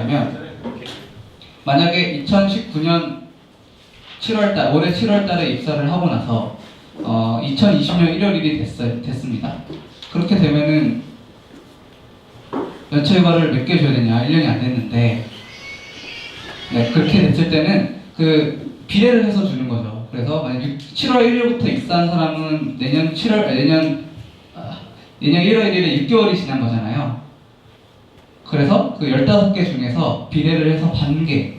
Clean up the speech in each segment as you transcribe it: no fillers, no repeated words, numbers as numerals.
뭐냐면, 만약에 2019년 7월달, 올해 7월달에 입사를 하고 나서 2020년 1월 1일이 됐습니다. 그렇게 되면은 연체휴가를 몇 개 줘야 되냐? 1년이 안 됐는데, 네, 그렇게 됐을 때는 그 비례를 해서 주는 거죠. 그래서 만약 7월 1일부터 입사한 사람은 내년 1월 1일에 6개월이 지난 거잖아요. 그래서 그 15개 중에서 비례를 해서 반개,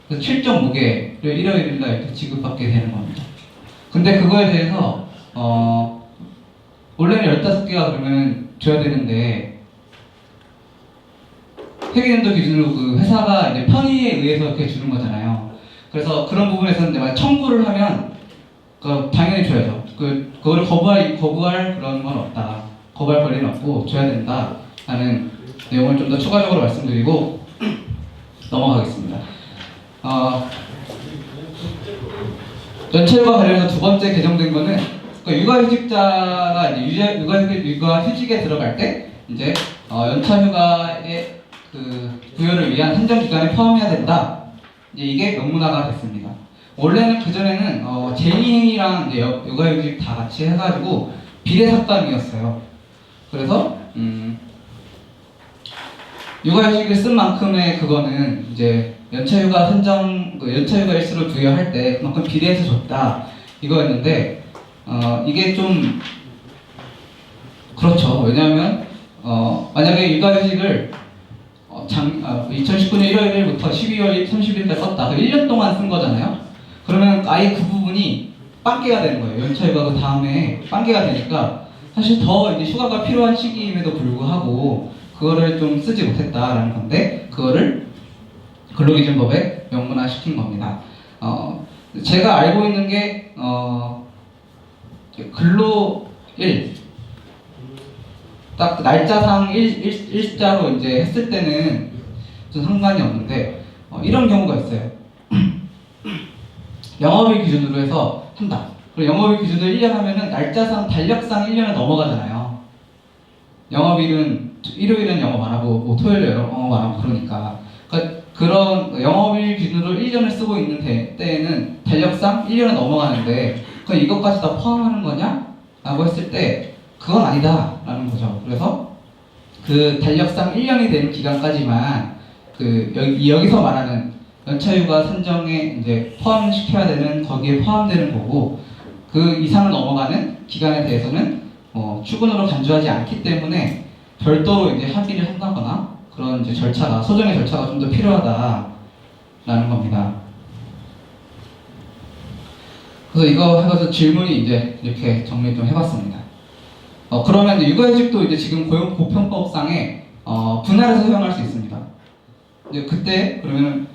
그래서 7.5개를 1월 1일날 이렇게 지급받게 되는 겁니다. 근데 그거에 대해서 원래는 15개가 그러면 줘야 되는데, 회계연도 기준으로 그 회사가 이제 편의에 의해서 이렇게 주는 거잖아요. 그래서 그런 부분에서는 만약 청구를 하면 당연히 줘야죠. 그거를 거부할 그런 건 없다. 거부할 권리는 없고 줘야 된다라는 내용을 좀 더 추가적으로 말씀드리고 넘어가겠습니다. 연체휴가 관련해서 두 번째 개정된 거는 육아휴직자가 이제 육아휴직에 들어갈 때 이제 연차휴가의 그 부여를 위한 한정 기간에 포함해야 된다. 이제 이게 명문화가 됐습니다. 원래는 그 전에는 제2행위랑 이제 육아휴직 다 같이 해가지고 비례삭감이었어요. 그래서 육아휴직을 쓴 만큼의 그거는 이제 연차휴가 연차휴가 일수를 부여할 때 그만큼 비례해서 줬다 이거였는데 이게 좀 그렇죠. 왜냐하면 만약에 육아휴직을 2019년 1월 1일부터 12월 30일까지 썼다. 1년 동안 쓴 거잖아요. 그러면 아예 그 부분이 빵개가 되는 거예요. 연차휴가 그 다음에 빵개가 되니까 사실 더 이제 휴가가 필요한 시기임에도 불구하고 그거를 좀 쓰지 못했다라는 건데, 그거를 근로기준법에 명문화 시킨 겁니다. 제가 알고 있는 게 근로일 딱 날짜상 일자로 이제 했을 때는 좀 상관이 없는데 이런 경우가 있어요. 영업일 기준으로 해서 한다. 그리고 영업일 기준으로 1년 하면은 날짜상 달력상 1년을 넘어가잖아요. 영업일은 일요일은 영업 안 하고 뭐 토요일에 영업 안 하고 그러니까 그런 영업일 기준으로 1년을 쓰고 있는 때에는 달력상 1년은 넘어가는데 그럼 이것까지 다 포함하는 거냐? 라고 했을 때 그건 아니다 라는 거죠. 그래서 그 달력상 1년이 되는 기간까지만 여기서 말하는 연차휴가 산정에 이제 포함시켜야 되는 거기에 포함되는 거고, 그 이상을 넘어가는 기간에 대해서는 출근으로 간주하지 않기 때문에 별도로 이제 합의를 한다거나 그런 이제 소정의 절차가 좀 더 필요하다라는 겁니다. 그래서 이거 해서 질문이 이제 이렇게 정리 좀 해봤습니다. 그러면 이제 육아휴직도 이제 지금 고용보편법상에 분할해서 사용할 수 있습니다. 이제 그때 그러면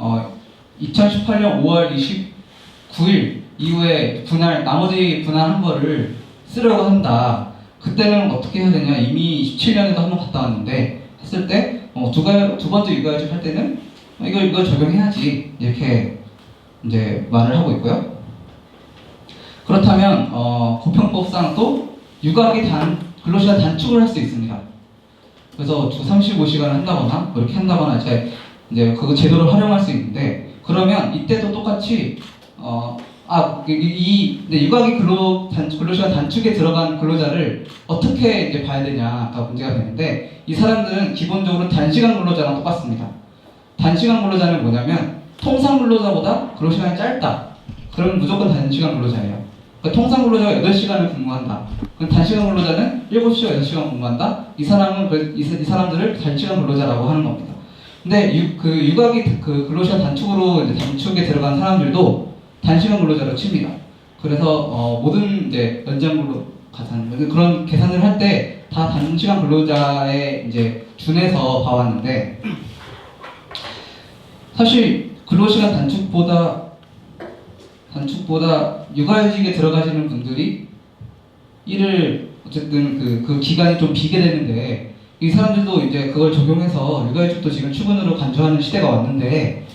2018년 5월 29일 이후에 나머지 분할한 거를 쓰려고 한다. 그때는 어떻게 해야 되냐? 이미 27년에도 한 번 갔다 왔는데 했을 때 두 번째 육아휴직 할 때는 이걸 적용해야지 이렇게 이제 말을 하고 있고요. 그렇다면 고용법상 또 근로시간 단축을 할 수 있습니다. 그래서 주 35시간을 한다거나 그렇게 한다거나 이제 그거 제도를 활용할 수 있는데, 그러면 이때도 똑같이 근로시간 단축에 들어간 근로자를 어떻게 이제 봐야 되냐가 문제가 되는데, 이 사람들은 기본적으로 단시간 근로자랑 똑같습니다. 단시간 근로자는 뭐냐면 통상 근로자보다 근로시간이 짧다. 그러면 무조건 단시간 근로자예요. 그러니까 통상 근로자가 8시간을 근무한다. 그럼 단시간 근로자는 7시간, 6시간 근무한다. 이 사람들을 단시간 근로자라고 하는 겁니다. 근데 근로시간 단축으로 이제 단축에 들어간 사람들도 단시간 근로자로 칩니다. 그래서 모든 이제 연장 근로 가산 그런 계산을 할 때 다 단시간 근로자에 이제 준해서 봐왔는데, 사실 근로시간 단축보다 육아휴직에 들어가시는 분들이 일을 어쨌든 그 기간이 좀 비게 되는데, 이 사람들도 이제 그걸 적용해서 육아휴직도 지금 출근으로 간주하는 시대가 왔는데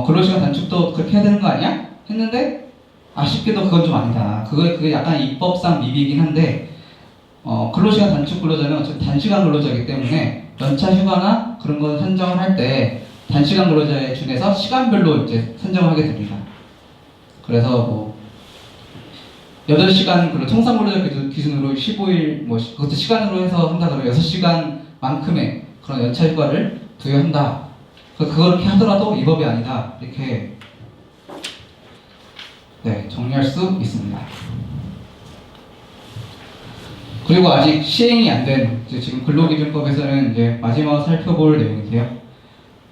근로시간 단축도 그렇게 해야 되는 거 아니야? 했는데 아쉽게도 그건 좀 아니다. 그게 약간 입법상 미비이긴 한데 근로시간 단축 근로자는 어쨌든 단시간 근로자이기 때문에 연차 휴가나 그런 거 산정을 할 때 단시간 근로자에 준해서 시간별로 이제 산정하게 됩니다. 그래서 뭐 8시간 근로 통상 근로자 기준으로 15일 뭐 그것도 시간으로 해서 한다 그러면 6시간만큼의 그런 연차 휴가를 부여한다. 그렇게 하더라도 이 법이 아니다. 이렇게 네, 정리할 수 있습니다. 그리고 아직 시행이 안 된 지금 근로기준법에서는 이제 마지막으로 살펴볼 내용인데요.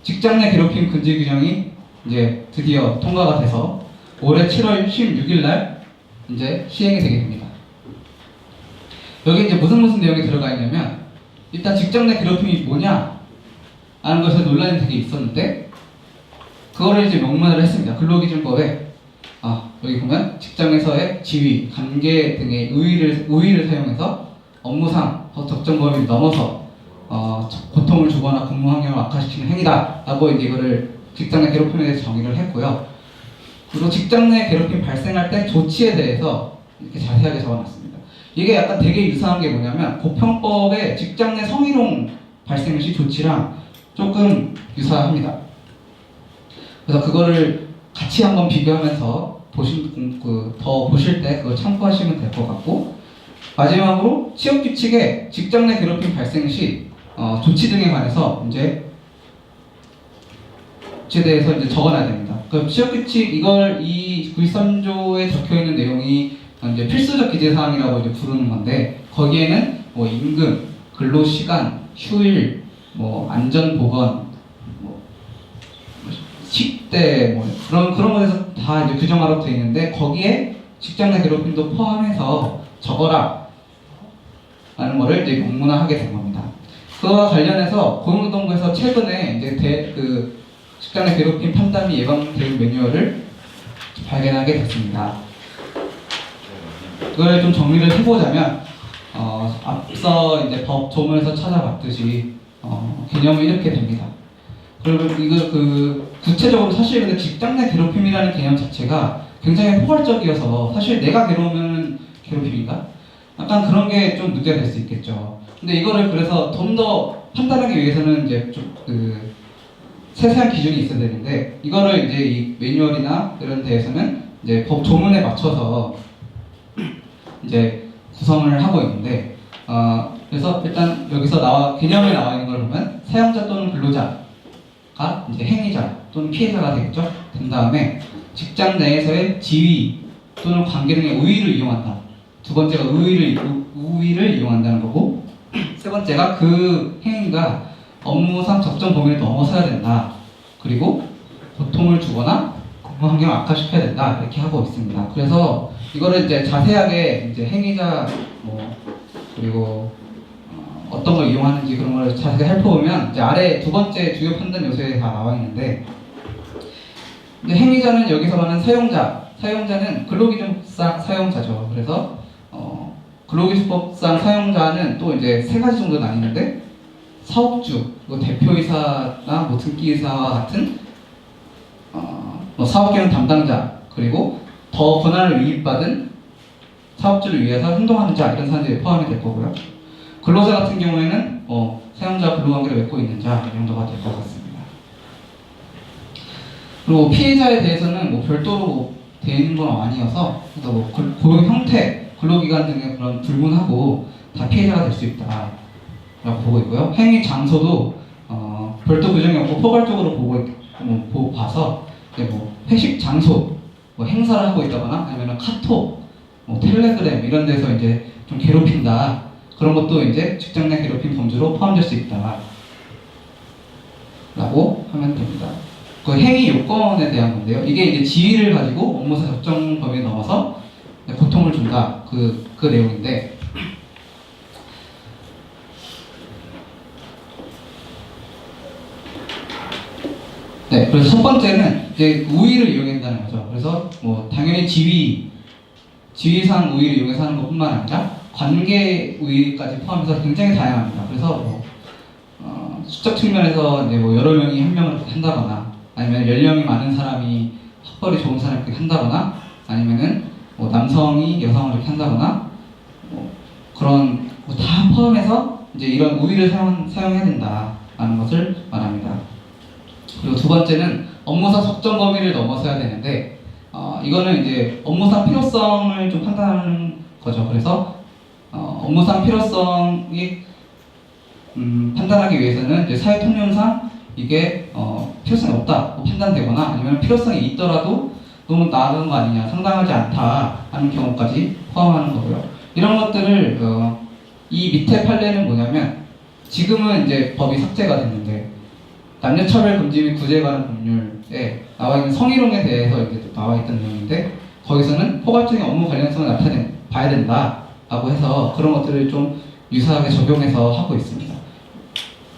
직장 내 괴롭힘 금지 규정이 이제 드디어 통과가 돼서 올해 7월 16일 날 이제 시행이 되게 됩니다. 여기 이제 무슨 내용이 들어가 있냐면 일단 직장 내 괴롭힘이 뭐냐 하는 것에 논란이 되게 있었는데 그거를 이제 명문화를 했습니다. 근로기준법에 여기 보면 직장에서의 지위, 관계 등의 우위를 사용해서 업무상 적정 범위를 넘어서 고통을 주거나 근무 환경을 악화시키는 행위다라고 이제 이거를 직장 내 괴롭힘에 대해서 정의를 했고요. 그리고 직장 내 괴롭힘 발생할 때 조치에 대해서 이렇게 자세하게 적어놨습니다. 이게 약간 되게 유사한 게 뭐냐면 고평법의 직장 내 성희롱 발생 시 조치랑 조금 유사합니다. 그래서 그거를 같이 한번 비교하면서 더 보실 때 그걸 참고하시면 될 것 같고, 마지막으로 취업규칙에 직장 내 괴롭힘 발생 시 조치 등에 관해서 이제 대해서 이제 적어놔야 됩니다. 그 취업규칙 이 93조에 적혀 있는 내용이 이제 필수적 기재 사항이라고 이제 부르는 건데 거기에는 뭐 임금, 근로 시간, 휴일, 뭐 안전 보건, 뭐 식대 뭐 그런 것에서 다 이제 규정하라고 되어 있는데 거기에 직장 내 괴롭힘도 포함해서 적어라 라는 거를 이제 명문화하게 된 겁니다. 그와 관련해서 고용노동부에서 최근에 이제 직장 내 괴롭힘 판단 및 예방 대응 매뉴얼을 발견하게 됐습니다. 그걸 좀 정리를 해보자면 앞서 이제 법 조문에서 찾아봤듯이 개념이 이렇게 됩니다. 그리고 이거 구체적으로 사실 근데 직장 내 괴롭힘이라는 개념 자체가 굉장히 포괄적이어서 사실 내가 괴로우면 괴롭힘인가? 약간 그런 게 좀 문제가 될 수 있겠죠. 근데 이거를 그래서 좀 더 판단하기 위해서는 이제 좀 세세한 기준이 있어야 되는데 이거를 이제 이 매뉴얼이나 이런 데에서는 이제 법 조문에 맞춰서 이제 구성을 하고 있는데 그래서 일단 여기서 개념에 나와 있는 걸 보면 사용자 또는 근로자가 이제 행위자 또는 피해자가 되겠죠. 된 다음에 직장 내에서의 지위 또는 관계 등의 우위를 이용한다. 두 번째가 우위를 이용한다는 거고, 세 번째가 그 행위가 업무상 적정 범위를 넘어서야 된다. 그리고 고통을 주거나 근무 환경을 악화시켜야 된다. 이렇게 하고 있습니다. 그래서 이거를 이제 자세하게 이제 행위자 그리고 어떤 걸 이용하는지 그런 걸 자세히 살펴보면 이제 아래 두 번째 주요 판단 요소에 다 나와 있는데, 이제 행위자는 여기서 말하는 사용자는 근로기준법상 사용자죠. 그래서 근로기준법상 사용자는 또 이제 세 가지 정도 나뉘는데 사업주, 대표이사나 뭐 등기이사와 같은 사업계획 담당자, 그리고 더 권한을 위임받은 사업주를 위해서 행동하는 자, 이런 사람들이 포함이 될 거고요. 근로자 같은 경우에는 사용자 근로관계를 맺고 있는 자 이 정도가 될 것 같습니다. 그리고 피해자에 대해서는 뭐 별도로 되어 있는 건 아니어서 그래서 뭐 고용 형태, 근로기간 등의 그런 불문하고 다 피해자가 될 수 있다라고 보고 있고요. 행위 장소도 별도 규정이 없고 포괄적으로 봐서 이제 뭐 회식 장소, 뭐 행사를 하고 있다거나 아니면 카톡, 뭐 텔레그램 이런 데서 이제 좀 괴롭힌다. 그런 것도 이제 직장 내 괴롭힘 범주로 포함될 수 있다. 라고 하면 됩니다. 그 행위 요건에 대한 건데요. 이게 이제 지위를 가지고 업무상 적정 범위를 넘어서 고통을 준다. 그 내용인데, 네, 그래서 첫 번째는 이제 우위를 이용한다는 거죠. 그래서 뭐 당연히 지위상 우위를 이용해서 하는 것뿐만 아니라 관계 우위까지 포함해서 굉장히 다양합니다. 그래서 수적 측면에서 이제 뭐 여러 명이 한 명을 한다거나, 아니면 연령이 많은 사람이 학벌이 좋은 사람이 그렇게 한다거나, 아니면은 뭐 남성이 여성을 이렇게 한다거나, 그런 다 포함해서 이제 이런 우위를 사용해야 된다라는 것을 말합니다. 그리고 번째는 업무상 적정 범위를 넘어서야 되는데 이거는 이제 업무상 필요성을 좀 판단하는 거죠. 그래서 업무상 필요성이 판단하기 위해서는 이제 사회 통념상 이게 필요성이 없다고 판단되거나 아니면 필요성이 있더라도 너무 나은 거 아니냐, 상당하지 않다 하는 경우까지 포함하는 거고요. 이런 것들을 이 밑에 판례는 뭐냐면 지금은 이제 법이 삭제가 됐는데 남녀차별 금지 및 구제에 관한 법률에 나와 있는 성희롱에 대해서 이제 나와 있던 내용인데 거기서는 포괄적인 업무 관련성을 봐야 된다라고 해서 그런 것들을 좀 유사하게 적용해서 하고 있습니다.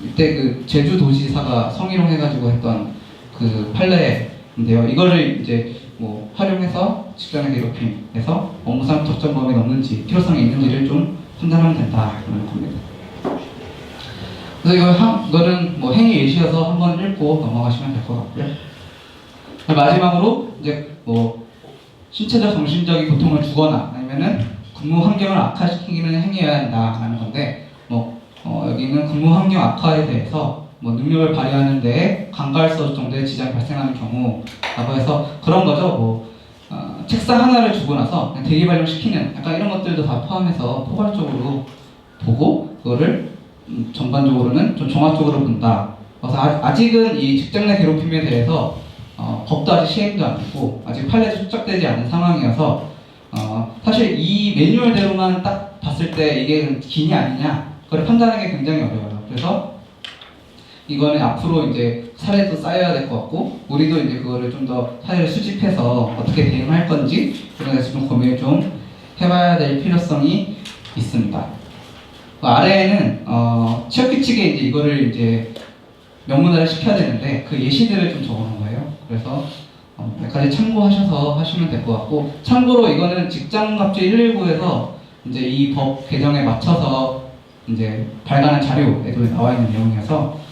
이때 그 제주도지사가 성희롱 해가지고 했던 그 판례인데요. 이거를 이제 뭐 활용해서 직장의 괴롭힘에서 업무상 적정 범위 넘는지 필요성이 있는지를 좀 판단하면 된다는 겁니다. 그래서 이거는 뭐 행위 예시여서 한번 읽고 넘어가시면 될 것 같고요. 마지막으로 이제 뭐 신체적 정신적인 고통을 주거나 아니면은 근무 환경을 악화시키는 행위여야 한다라는 건데 여기는 근무 환경 악화에 대해서 뭐 능력을 발휘하는 데에 강갈서 정도의 지장이 발생하는 경우라고 해서 그런 거죠. 책상 하나를 주고 나서 대기 발령시키는 약간 이런 것들도 다 포함해서 포괄적으로 보고 그거를 전반적으로는 좀 종합적으로 본다. 그래서 아직은 이 직장 내 괴롭힘에 대해서 법도 아직 시행도 안 됐고 아직 판례도 출적되지 않은 상황이어서 사실 이 매뉴얼대로만 딱 봤을 때 이게 기니 아니냐 그걸 판단하기 굉장히 어려워요. 그래서 이거는 앞으로 이제 사례도 쌓여야 될 것 같고 우리도 이제 그거를 좀 더 사례를 수집해서 어떻게 대응할 건지 그런 데서 좀 고민을 좀 해봐야 될 필요성이 있습니다. 아래에는 취업 규칙에 이제 이거를 이제 명문화를 시켜야 되는데 그 예시들을 좀 적어놓은 거예요. 그래서 몇 가지 참고하셔서 하시면 될 것 같고 참고로 이거는 직장갑주 119에서 이제 이 법 개정에 맞춰서 이제 발간한 자료에도 나와 있는 내용이어서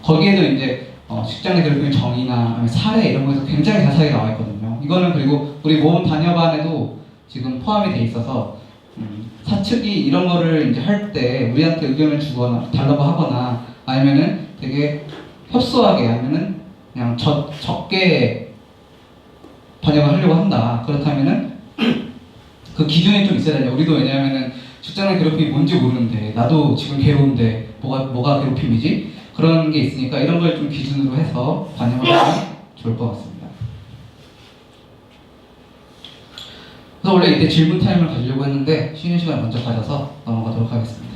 거기에도 이제 직장 내 괴롭힘의 정의나 아니면 사례 이런 거에서 굉장히 자세하게 나와 있거든요. 이거는 그리고 우리 모범 단협안에도 지금 포함이 돼 있어서 사측이 이런 거를 이제 할 때 우리한테 의견을 주거나 달라고 하거나 아니면은 되게 협소하게 아니면은 그냥 적게 번역을 하려고 한다. 그렇다면은 그 기준이 좀 있어야 되냐. 우리도 왜냐하면은 직장의 괴롭힘이 뭔지 모르는데 나도 지금 괴로운데 뭐가 괴롭힘이지? 그런 게 있으니까 이런 걸 좀 기준으로 해서 반영을 하면 좋을 것 같습니다. 그래서 원래 이때 질문 타임을 가지려고 했는데 쉬는 시간 먼저 가져서 넘어가도록 하겠습니다.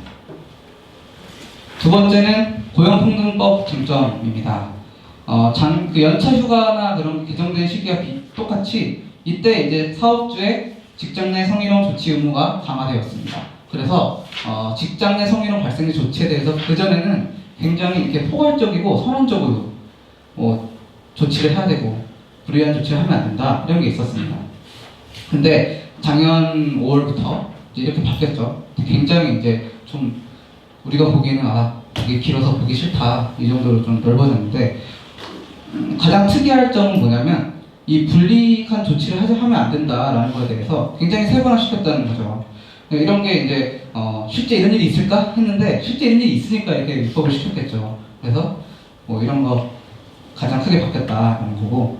두 번째는 고용평등법 쟁점입니다. 그 연차 휴가나 그런 개정된 시기와 똑같이 이때 이제 사업주의 직장 내 성희롱 조치 의무가 강화되었습니다. 그래서 직장 내 성희롱 발생 조치에 대해서 그전에는 굉장히 이렇게 포괄적이고 선언적으로 조치를 해야 되고 불리한 조치를 하면 안 된다 이런 게 있었습니다. 근데 작년 5월부터 이제 이렇게 바뀌었죠. 굉장히 이제 좀 우리가 보기에는 되게 길어서 보기 싫다 이 정도로 좀 넓어졌는데 가장 특이할 점은 뭐냐면 이 불리한 조치를 하면 안 된다라는 것에 대해서 굉장히 세분화시켰다는 거죠. 이런 게 이제 실제 이런 일이 있을까 했는데 실제 이런 일이 있으니까 이렇게 입법을 시켰겠죠. 그래서 이런 거 가장 크게 바뀌었다라는 거고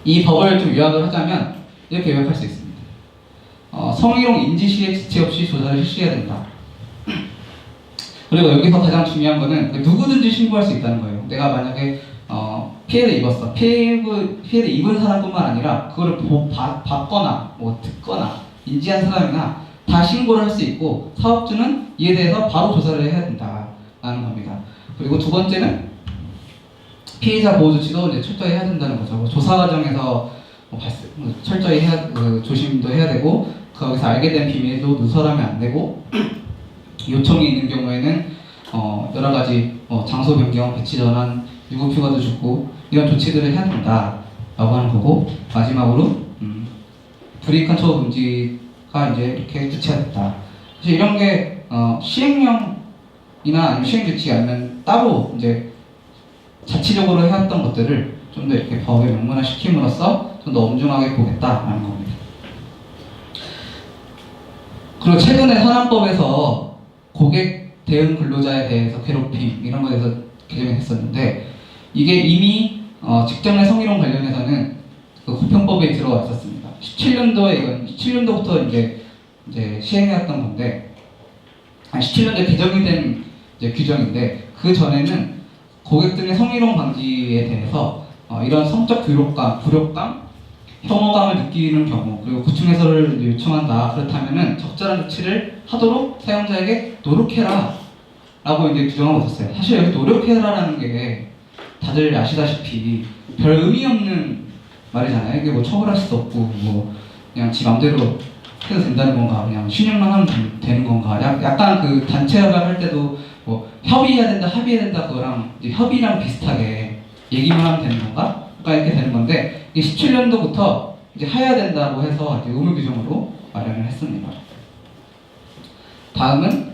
이 법을 좀 요약을 하자면 이렇게 요약할 수 있습니다. 성희롱 인지 시에 지체 없이 조사를 실시해야 된다. 그리고 여기서 가장 중요한 거는 누구든지 신고할 수 있다는 거예요. 내가 만약에 피해를 입었어. 피해를 입은 사람뿐만 아니라 그거를 봤거나 듣거나 인지한 사람이나 다 신고를 할 수 있고 사업주는 이에 대해서 바로 조사를 해야 된다라는 겁니다. 그리고 두 번째는 피해자 보호 조치도 이제 철저히 해야 된다는 거죠. 조사 과정에서 철저히 조심도 해야 되고 거기서 알게 된 비밀도 누설하면 안 되고 요청이 있는 경우에는 여러 가지 장소 변경, 배치 전환, 유급 휴가도 주고 이런 조치들을 해야 된다라고 하는 거고 마지막으로 불이익한 처우 금지가 이제 이렇게 구체화됐다. 사실 이런 게 시행령이나 아니면 시행 조치가 아니면 따로 이제 자치적으로 해왔던 것들을 좀 더 이렇게 법에 명문화 시킴으로써 좀 더 엄중하게 보겠다라는 겁니다. 그리고 최근에 산안법에서 고객 대응 근로자에 대해서 괴롭힘 이런 거에 대해서 개정이 됐었는데 이게 이미 직장 내 성희롱 관련해서는 그 고편법에 들어와 있었습니다. 17년도부터 이제 시행해왔던 건데, 17년도에 개정이 된 이제 규정인데, 그 전에는 고객 등의 성희롱 방지에 대해서 이런 성적 굴욕감, 혐오감을 느끼는 경우, 그리고 구충 해설을 요청한다. 그렇다면은 적절한 조치를 하도록 사용자에게 노력해라 라고 이제 규정하고 있었어요. 사실 여기 노력해라라는 게 다들 아시다시피 별 의미 없는 말이잖아요. 이게 뭐 처벌할 수도 없고 뭐 그냥 지 맘대로 해도 된다는 건가, 그냥 신용만 하면 되는 건가. 약간 그 단체협을 할 때도 뭐 협의해야 된다, 합의해야 된다, 그거랑 이제 협의랑 비슷하게 얘기만 하면 되는 건가? 약간 이렇게 되는 건데, 이게 17년도부터 이제 해야 된다고 해서 이제 의무 규정으로 마련을 했습니다. 다음은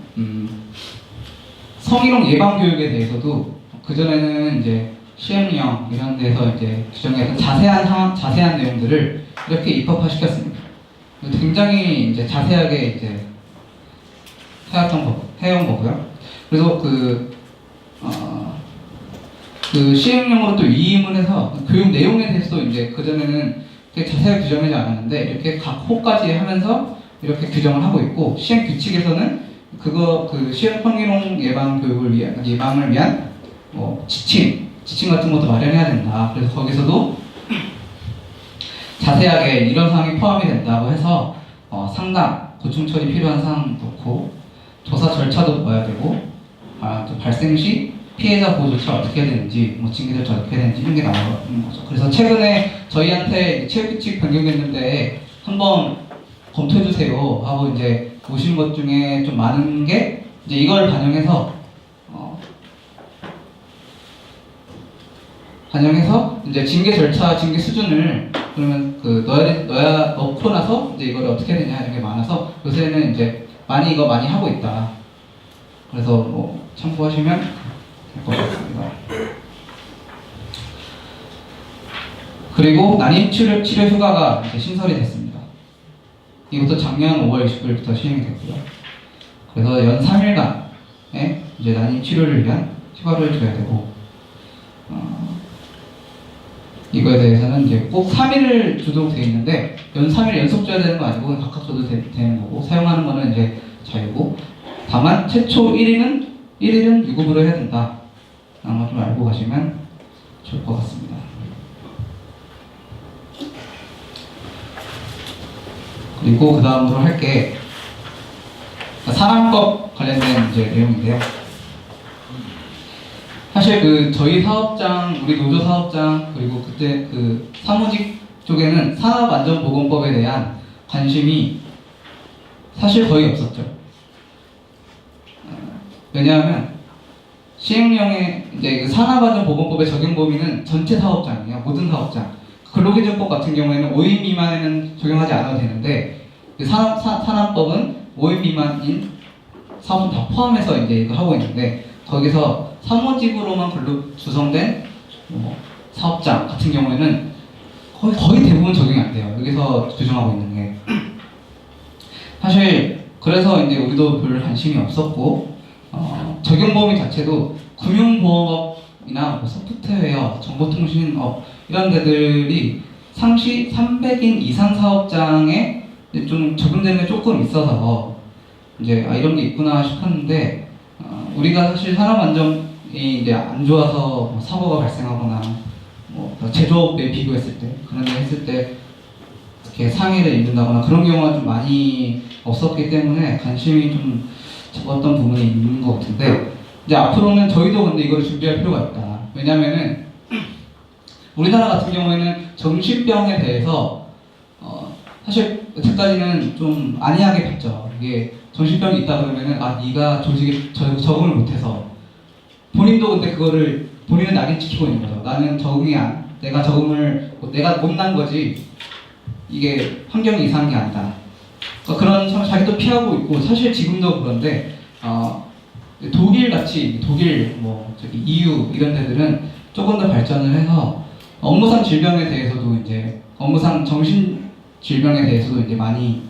성희롱 예방 교육에 대해서도 그 전에는 이제 시행령 이런 데서 이제 규정해 자세한 내용들을 이렇게 입법화시켰습니다. 굉장히 이제 자세하게 이제 해온 거고요. 그래서 그 시행령으로 또 위임을 해서 교육 내용에 대해서도 이제 그 전에는 되게 자세하게 규정하지 않았는데 이렇게 각 호까지 하면서 이렇게 규정을 하고 있고, 시행 규칙에서는 그 시행 성희롱 예방을 위한 지침 같은 것도 마련해야 된다. 그래서 거기서도 자세하게 이런 사항이 포함이 된다고 해서 상담, 고충 처리 필요한 사항 넣고, 조사 절차도 넣어야 되고, 또 발생 시 피해자 보호 조치가 어떻게 해야 되는지, 뭐 징계 절차 어떻게 해야 되는지 이런 게 나오는 거죠. 그래서 최근에 저희한테 체육 규칙 변경했는데 한번 검토해 주세요 하고 이제 오신 것 중에 좀 많은 게 이제 이걸 반영해서 이제 징계 절차, 징계 수준을 그러면 넣고 나서 이제 이걸 어떻게 해야 되냐 이런 게 많아서 요새는 이제 많이 하고 있다. 그래서 뭐 참고하시면 될 것 같습니다. 그리고 난임 치료 휴가가 이제 신설이 됐습니다. 이것도 작년 5월 29일부터 시행이 됐고요. 그래서 연 3일간의 이제 난임 치료를 위한 휴가를 줘야 되고, 이거에 대해서는 이제 꼭 3일을 주도록 되어 있는데, 연 3일 연속 줘야 되는 거 아니고 각각 줘도 되는 거고, 사용하는 거는 이제 자유고, 다만 최초 1일은 유급으로 해야 된다. 아마 좀 알고 가시면 좋을 것 같습니다. 그리고 그 다음으로 할 게 산안법 관련된 이제 내용인데요. 사실 저희 사업장, 우리 노조 사업장, 그리고 그때 그 사무직 쪽에는 산업안전보건법에 대한 관심이 사실 거의 없었죠. 왜냐하면 시행령에 이제 그 산업안전보건법의 적용 범위는 전체 사업장이에요. 모든 사업장. 근로기준법 같은 경우에는 5인 미만에는 적용하지 않아도 되는데, 그 산업법은 5인 미만인 사업은 다 포함해서 이제 이거 하고 있는데, 거기서 사무직으로만 구성된 사업장 같은 경우에는 거의 대부분 적용이 안 돼요. 여기서 규정하고 있는 게. 사실 그래서 이제 우리도 별 관심이 없었고, 적용 범위 자체도 금융보험업이나 뭐 소프트웨어, 정보통신업 이런 데들이 상시 300인 이상 사업장에 좀 적용되는 게 조금 있어서 이제 이런 게 있구나 싶었는데, 우리가 사실 산업안전이 이제 안 좋아서 뭐 사고가 발생하거나 뭐 제조업에 비교했을 때, 그런 데 했을 때 이렇게 상해를 입는다거나 그런 경우가 좀 많이 없었기 때문에 관심이 좀 적었던 부분이 있는 것 같은데, 이제 앞으로는 저희도 근데 이걸 준비할 필요가 있다. 왜냐면은 우리나라 같은 경우에는 정신병에 대해서 사실 여태까지는 좀 안이하게 봤죠. 이게 정신병이 있다 그러면은 네가 조직에 적응을 못해서, 본인도 근데 그거를 본인은 낙인시키고 있는 거죠. 나는 내가 못난 거지 이게 환경이 이상한 게 아니다. 그런 자기도 피하고 있고, 사실 지금도 그런데 독일 EU 이런 데들은 조금 더 발전을 해서 업무상 질병에 대해서도 이제 업무상 정신 질병에 대해서도 이제 많이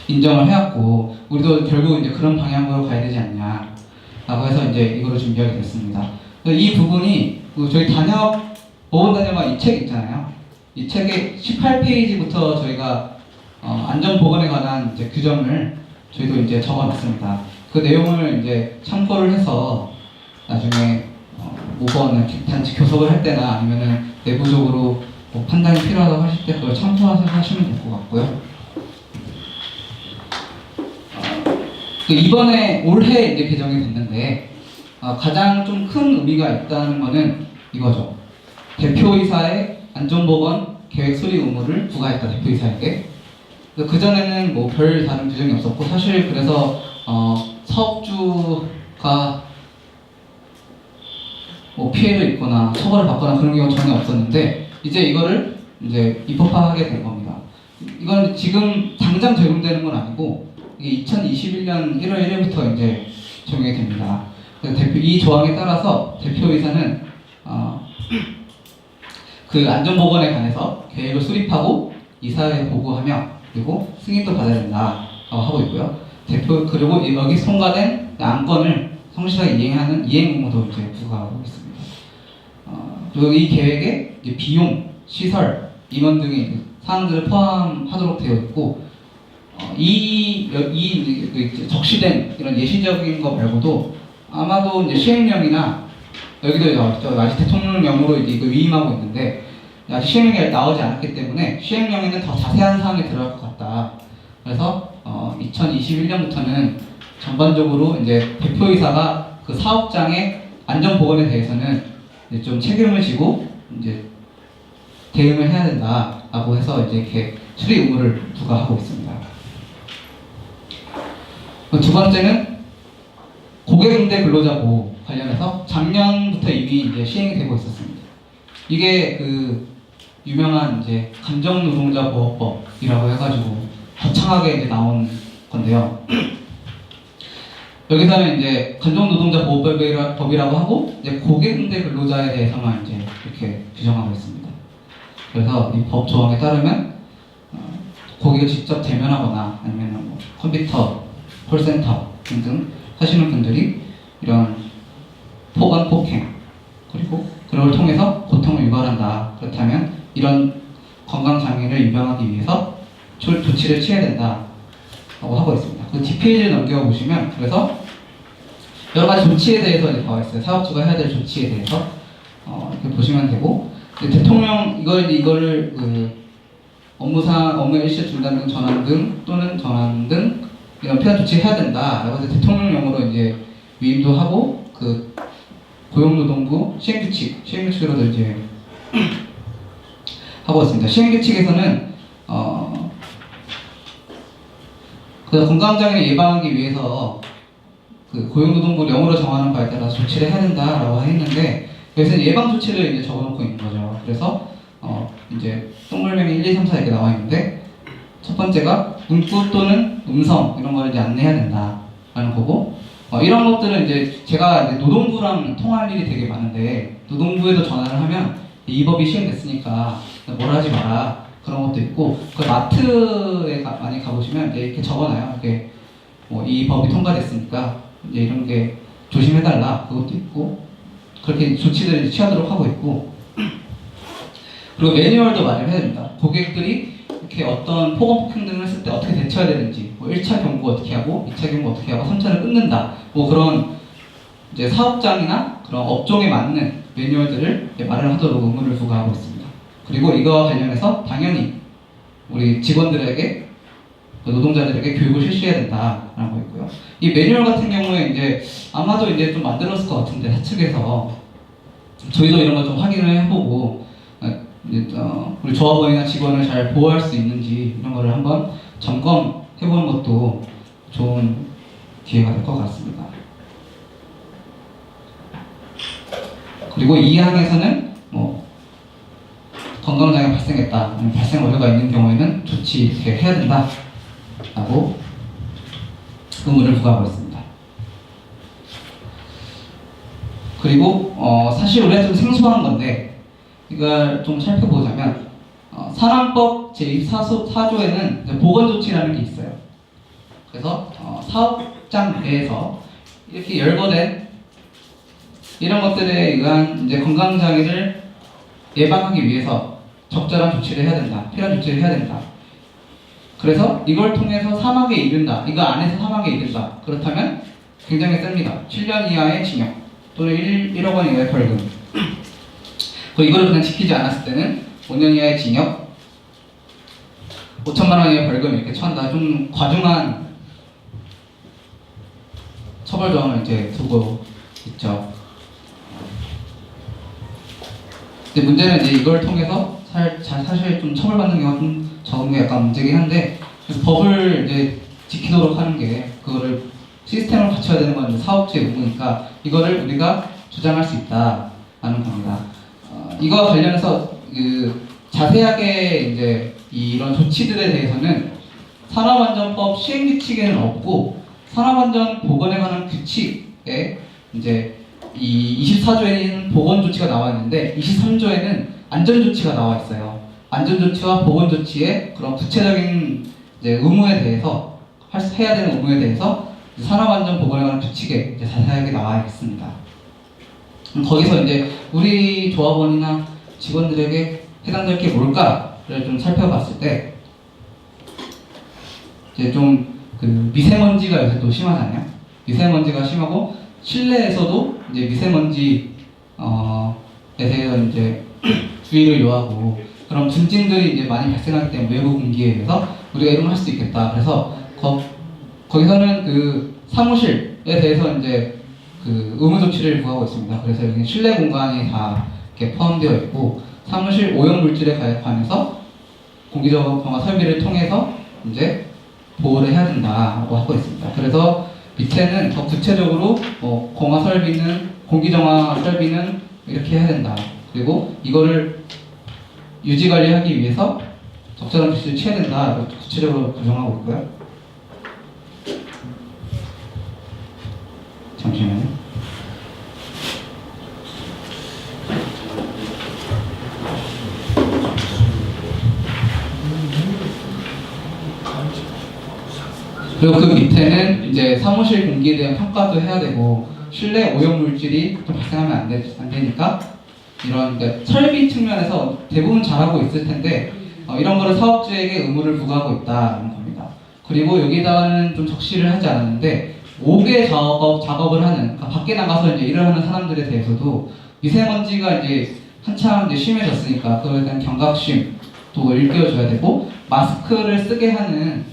인정을 해왔고, 우리도 결국 이제 그런 방향으로 가야 되지 않냐라고 해서 이제 이거를 준비하게 됐습니다. 이 부분이 저희 단협 보건 단협화 이 책 있잖아요. 이 책의 18페이지부터 저희가 안전보건에 관한 이제 규정을 저희도 이제 적어놨습니다. 그 내용을 이제 참고를 해서 나중에 모건 단체 교섭을 할 때나 아니면은 내부적으로 뭐 판단이 필요하다고 하실 때 그걸 참고해서 하시면 될 것 같고요. 이번에 올해 이제 개정이 됐는데 가장 좀 큰 의미가 있다는 거는 이거죠. 대표이사의 안전보건 계획 수립 의무를 부과했다, 대표이사에게. 그 전에는 뭐 별 다른 규정이 없었고, 사실 그래서 사업주가 뭐 피해를 입거나 처벌을 받거나 그런 경우 전혀 없었는데, 이제 이거를 이제 입법화하게 된 겁니다. 이건 지금 당장 적용되는 건 아니고 이게 2021년 1월 1일부터 이제 적용이 됩니다. 그래서 이 조항에 따라서 대표이사는 그 안전보건에 관해서 계획을 수립하고 이사회에 보고하며 그리고 승인도 받아야 된다고 하고 있고요. 그리고 여기 통과된 안건을 성실하게 이행하는 이행 의무도 이제 부과하고 있습니다. 그리고 이 계획에 이제 비용, 시설, 인원 등의 사항들을 포함하도록 되어 있고, 이 적시된 이런 예시적인 거 말고도 아마도 이제 시행령이나 여기도 아직 대통령령으로 이제 이거 위임하고 있는데 아직 시행령이 나오지 않았기 때문에 시행령에는 더 자세한 사항이 들어갈 것 같다. 그래서 2021년부터는 전반적으로 이제 대표이사가 그 사업장의 안전보건에 대해서는 이제 좀 책임을 지고 이제 대응을 해야 된다라고 해서 이제 이렇게 수립 의무를 부과하고 있습니다. 두 번째는 고객응대 근로자 보호 관련해서 작년부터 이미 이제 시행이 되고 있었습니다. 이게 그 유명한 이제 감정노동자 보호법이라고 해가지고 거창하게 이제 나온 건데요. 여기서는 이제 감정노동자 보호법이라고 하고 이제 고객응대 근로자에 대해서만 이제 이렇게 규정하고 있습니다. 그래서 이 법 조항에 따르면 고객을 직접 대면하거나 아니면 뭐 컴퓨터, 콜센터 등등 하시는 분들이 이런 폭언, 폭행 그리고 그런 걸 통해서 고통을 유발한다. 그렇다면 이런 건강장애를 유발하기 위해서 조치를 취해야 된다라고 하고 있습니다. 그 뒷페이지를 넘겨보시면 그래서 여러 가지 조치에 대해서 이제 나와 있어요. 사업주가 해야 될 조치에 대해서 이렇게 보시면 되고, 대통령 이거를 그 업무 일시 중단 등 전환 등 또는 전환 등 이런 피한 조치 해야 된다라고 해서 대통령령으로 이제 위임도 하고 그 고용노동부 시행규칙으로도 이제 하고 있습니다. 시행규칙에서는 그 건강장애를 예방하기 위해서 그 고용노동부령으로 정하는 바에 따라 조치를 해야 된다라고 했는데 여기서는 예방 조치를 이제 적어놓고 있는 거죠. 그래서 이제 똥물명이 1, 2, 3, 4 이렇게 나와 있는데 첫 번째가 문구 또는 음성 이런 거를 이제 안내해야 된다라는 거고, 이런 것들은 이제 제가 이제 노동부랑 통할 일이 되게 많은데 노동부에도 전화를 하면 이 법이 시행됐으니까 뭘 하지 마라 그런 것도 있고, 그 마트에 많이 가보시면 이제 이렇게 적어놔요. 이렇게 뭐 이 법이 통과됐으니까 이제 이런 게 조심해달라 그것도 있고 그렇게 조치들을 취하도록 하고 있고, 그리고 매뉴얼도 마련해야 됩니다. 고객들이 이렇게 어떤 폭언폭행 등을 했을 때 어떻게 대처해야 되는지, 뭐 1차 경고 어떻게 하고 2차 경고 어떻게 하고 3차를 끊는다, 뭐 그런 이제 사업장이나 그런 업종에 맞는 매뉴얼들을 마련하도록 의무를 부과하고 있습니다. 그리고 이거와 관련해서 당연히 우리 직원들에게 노동자들에게 교육을 실시해야 된다라고 있고요. 이 매뉴얼 같은 경우에 이제 아마도 이제 좀 만들었을 것 같은데 사측에서 저희도 이런 거 좀 확인을 해보고 우리 조합원이나 직원을 잘 보호할 수 있는지 이런 거를 한번 점검해보는 것도 좋은 기회가 될 것 같습니다. 그리고 이 항에서는 뭐 건강장애 발생했다, 발생 우려가 있는 경우에는 조치 이렇게 해야 된다라고 의무를 부과하고 있습니다. 그리고 사실 우리가 좀 생소한 건데 이걸 좀 살펴보자면 산안법 제24조에는 보건조치라는 게 있어요. 그래서 사업장 내에서 이렇게 열거된 이런 것들에 의한 이제 건강 장애를 예방하기 위해서 적절한 조치를 해야 된다. 필요한 조치를 해야 된다. 그래서 이걸 통해서 사망에 이른다. 이거 안에서 사망에 이른다. 그렇다면 굉장히 셉니다. 7년 이하의 징역 또는 1억 원 이하의 벌금. 이거를 그냥 지키지 않았을 때는 5년 이하의 징역, 5천만 원 이하의 벌금 이렇게 처한다. 좀 과중한 처벌 조항을 이제 두고 있죠. 근데 문제는 이제 이걸 통해서 사실 좀 처벌받는 경우가 좀 적은 게 약간 문제긴 한데, 그래서 법을 이제 지키도록 하는 게, 그거를 시스템을 갖춰야 되는 건 사업주의 의무니까 이거를 우리가 주장할 수 있다라는 겁니다. 이거와 관련해서 자세하게 이제 이런 조치들에 대해서는 산업안전법 시행규칙에는 없고, 산업안전보건에 관한 규칙에 이제 이 24조에는 보건조치가 나와 있는데 23조에는 안전조치가 나와 있어요. 안전조치와 보건조치의 그런 구체적인 이제 의무에 대해서 해야 되는 의무에 대해서 산업안전보건에 관한 규칙에 이제 자세하게 나와 있습니다. 거기서 이제 우리 조합원이나 직원들에게 해당될 게 뭘까를 좀 살펴봤을 때, 이제 좀 미세먼지가 요새 또 심하잖아요. 미세먼지가 심하고 실내에서도 이제 미세먼지에 대해서 이제 주의를 요하고 그런 분진들이 이제 많이 발생하기 때문에 외부 공기에 의해서 우리가 이런 걸 할 수 있겠다. 그래서 거기서는 사무실에 대해서 이제 의무 조치를 구하고 있습니다. 그래서 여기 실내 공간이 다 이렇게 포함되어 있고, 사무실 오염 물질에 관해서 공기저감 정화 설비를 통해서 이제 보호를 해야 된다고 하고 있습니다. 그래서 밑에는 더 구체적으로 공화 설비는, 공기정화 설비는 이렇게 해야 된다. 그리고 이거를 유지 관리하기 위해서 적절한 조치를 취해야 된다. 구체적으로 규정하고 있고요. 잠시만요. 그리고 그 밑에는 이제 사무실 공기에 대한 평가도 해야 되고, 실내 오염 물질이 좀 발생하면 안 되니까 이런 설비 측면에서 대부분 잘하고 있을 텐데 이런 거를 사업주에게 의무를 부과하고 있다는 겁니다. 그리고 여기다가는 좀 적시를 하지 않았는데 5개 작업을 하는, 그러니까 밖에 나가서 이제 일을 하는 사람들에 대해서도 미세먼지가 이제 한참 이제 심해졌으니까 그거에 대한 경각심도 일깨워줘야 되고, 마스크를 쓰게 하는,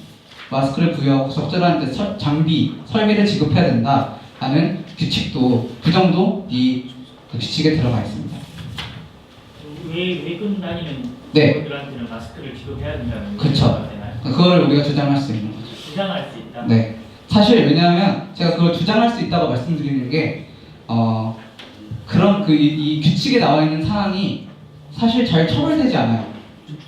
마스크를 부여하고 적절한 이제 장비, 설비를 지급해야 된다 하는 규칙도, 규정도 이 규칙에 들어가 있습니다. 외근 다니는 직원들한테는 마스크를 지급해야 된다는 그렇죠. 그걸 우리가 주장할 수 있는 거죠. 주장할 수 있다? 네. 사실 왜냐하면 제가 그걸 주장할 수 있다고 말씀드리는 게 그런 이 규칙에 나와 있는 사항이 사실 잘 처벌되지 않아요. 지금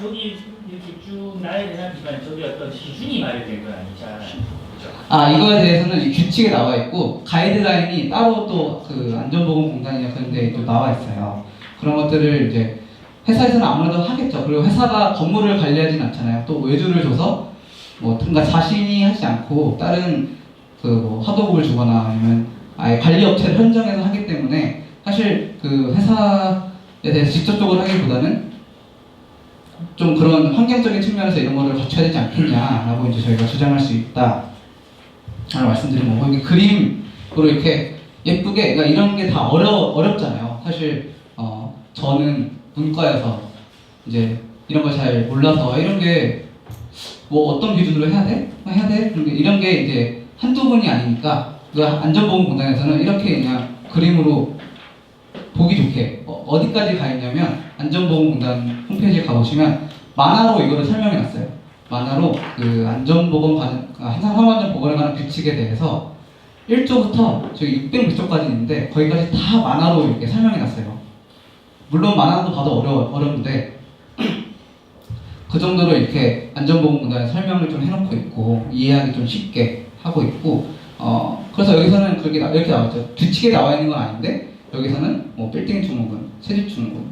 저기 이렇게 쭉 나에 대한 기간 저기 어떤 기준이 마련된 건 아니잖아요. 이거에 대해서는 이 규칙에 나와 있고 가이드라인이 따로 또 안전보건공단이나 그런 데에 또 나와 있어요. 그런 것들을 이제 회사에서는 아무래도 하겠죠. 그리고 회사가 건물을 관리하진 않잖아요. 또 외주를 줘서 그러니까 자신이 하지 않고 다른 하도급을 주거나 아니면 아예 관리업체를 선정해서 하기 때문에 사실 회사에 대해서 직접적으로 하기보다는 좀 그런 환경적인 측면에서 이런 거를 갖춰야 되지 않겠냐라고 이제 저희가 주장할 수 있다 라고 말씀드린 거고, 이게 그림으로 이렇게 예쁘게, 그러니까 이런 게 다 어렵잖아요. 사실 저는 문과여서 이제 이런 걸 잘 몰라서 이런 게 어떤 기준으로 해야 돼? 이런 게 이제 한두 분이 아니니까 안전보건공단에서는 이렇게 그냥 그림으로 보기 좋게 어디까지 가 있냐면 안전보건공단 홈페이지에 가보시면 만화로 이거를 설명해 놨어요. 만화로 산업안전보건에 관한 규칙에 대해서 1조부터 저희 600몇 조까지 있는데 거기까지 다 만화로 이렇게 설명해 놨어요. 물론 만화도 봐도 어려운데 그 정도로 이렇게 안전보건공단에 설명을 좀 해놓고 있고 이해하기 좀 쉽게 하고 있고, 그래서 여기서는 그렇게 이렇게 나왔죠. 규칙에 나와 있는 건 아닌데 여기서는 빌딩 증후군, 새집 증후군,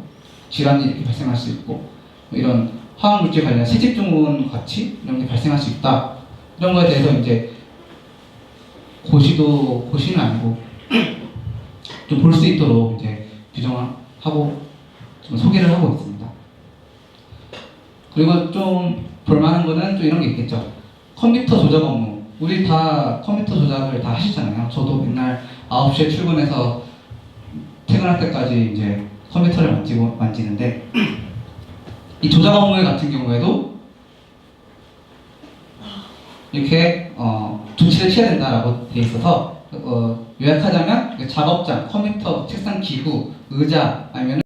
질환이 이렇게 발생할 수 있고 이런 화학물질 관련 새집 증후군 같이 이런 게 발생할 수 있다. 이런 거에 대해서 이제 고시는 아니고 좀 볼 수 있도록 이제 규정하고 좀 소개를 하고 있습니다. 그리고 좀 볼만한 거는 좀 이런 게 있겠죠. 컴퓨터 조작 업무. 우리 다 컴퓨터 조작을 다 하시잖아요. 저도 맨날 9시에 출근해서 퇴근할 때까지 이제 컴퓨터를 만지는데 이 조작 업무 같은 경우에도 이렇게 조치를 취해야 된다라고 돼 있어서 요약하자면 작업장, 컴퓨터, 책상 기구, 의자 아니면